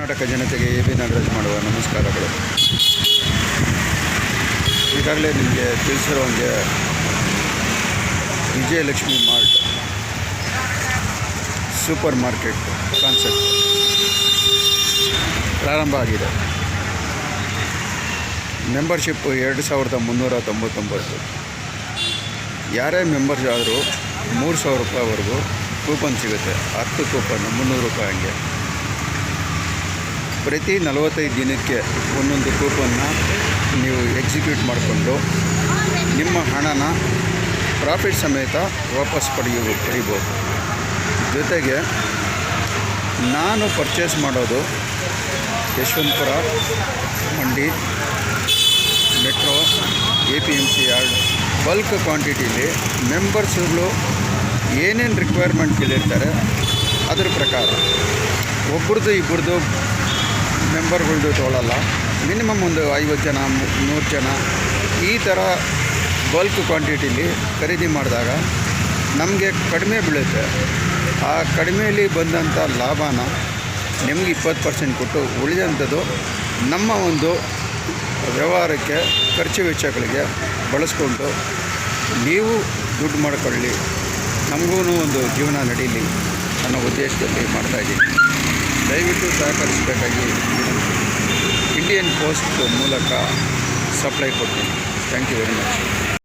ಕರ್ನಾಟಕ ಜನತೆಗೆ A B Nagaraj ಮಾಡುವ ನಮಸ್ಕಾರಗಳು. ಈಗಾಗಲೇ ನಿಮಗೆ ತಿಳಿಸಿರುವಂಗೆ Vijayalakshmi mart supermarket concept ಪ್ರಾರಂಭ ಆಗಿದೆ. ಮೆಂಬರ್ಶಿಪ್ 2399. ಯಾರೇ ಮೆಂಬರ್ಸ್ ಆದರೂ 3000 ರೂಪಾಯಿವರೆಗೂ ಕೂಪನ್ ಸಿಗುತ್ತೆ. 10 ಕೂಪನ್ 300 ರೂಪಾಯಿ ಹಂಗೆ. ಪ್ರತಿ 45 ದಿನಕ್ಕೆ ಒಂದೊಂದು ಕೂಪನ್ನ ನೀವು ಎಕ್ಸಿಕ್ಯೂಟ್ ಮಾಡಿಕೊಂಡು ನಿಮ್ಮ ಹಣನ ಪ್ರಾಫಿಟ್ ಸಮೇತ ವಾಪಸ್ ಪಡೆಯಬಹುದು. ಜೊತೆಗೆ ನಾನು ಪರ್ಚೇಸ್ ಮಾಡೋದು ಯಶವಂತಪುರ, ಮಂಡಿ, ಮೆಟ್ರೋ, APMC ಯಾರ್ಡ್ ಬಲ್ಕ್ ಕ್ವಾಂಟಿಟಿಲಿ ಮೆಂಬರ್ಸ್ಗಳು ಏನೇನು ರಿಕ್ವೈರ್ಮೆಂಟ್ ಕೇಳಿರ್ತಾರೆ ಅದ್ರ ಪ್ರಕಾರ ಒಬ್ರದ್ದು ಇಬ್ಬರದು ಮೆಂಬರ್ಗಳ್ದು ತೊಗೊಳ್ಳಲ್ಲ. ಮಿನಿಮಮ್ ಒಂದು 50 ಜನ 100 ಜನ ಈ ಥರ ಬಲ್ಕ್ ಕ್ವಾಂಟಿಟಿಲಿ ಖರೀದಿ ಮಾಡಿದಾಗ ನಮಗೆ ಕಡಿಮೆ ಬೀಳುತ್ತೆ. ಆ ಕಡಿಮೆಯಲ್ಲಿ ಬಂದಂಥ ಲಾಭನ ನಿಮಗೆ 20% ಕೊಟ್ಟು ಉಳಿದಂಥದ್ದು ನಮ್ಮ ಒಂದು ವ್ಯವಹಾರಕ್ಕೆ ಖರ್ಚು ವೆಚ್ಚಗಳಿಗೆ ಬಳಸ್ಕೊಂಡು ನೀವು ದುಡ್ಡು ಮಾಡ್ಕೊಳ್ಳಿ, ನಮಗೂ ಒಂದು ಜೀವನ ನಡೀಲಿ ಅನ್ನೋ ಉದ್ದೇಶದಲ್ಲಿ ಮಾಡ್ತಾಯಿದ್ದೀನಿ. ದಯವಿಟ್ಟು ಸಹಕರಿಸಬೇಕಾಗಿ ಇಂಡಿಯನ್ ಪೋಸ್ಟ್ ಮೂಲಕ ಸಪ್ಲೈ ಕೊಡ್ತೀನಿ. Thank you very much.